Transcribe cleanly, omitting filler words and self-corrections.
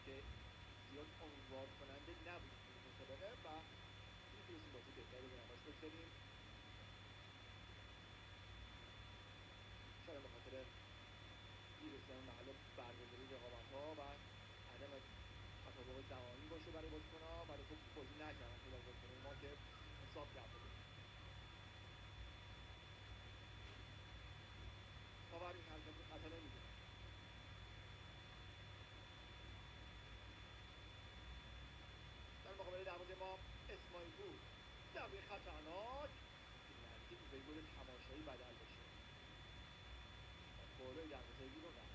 که زیاد امیدوار کننده نبود این مسابقه و میتونستیم بازی بهتری به نمایش بگذاریم. شاید به خاطر دیر رسیدن محل برگزاری رقابت‌ها و عدم تطابق زمانی باشه برای بازیکن‌ها، ولی خب بازی نکردن خیلی از بازیکن‌های ما که حساب کرده بود. خاور این حرکت رو خطا نمی‌دونه. در مقابل دروازه ما اسماعیل بود، ضربه خطرناک که نزدیک به گل تماشایی بدل بشه و بالای دروازه بیرون رفت.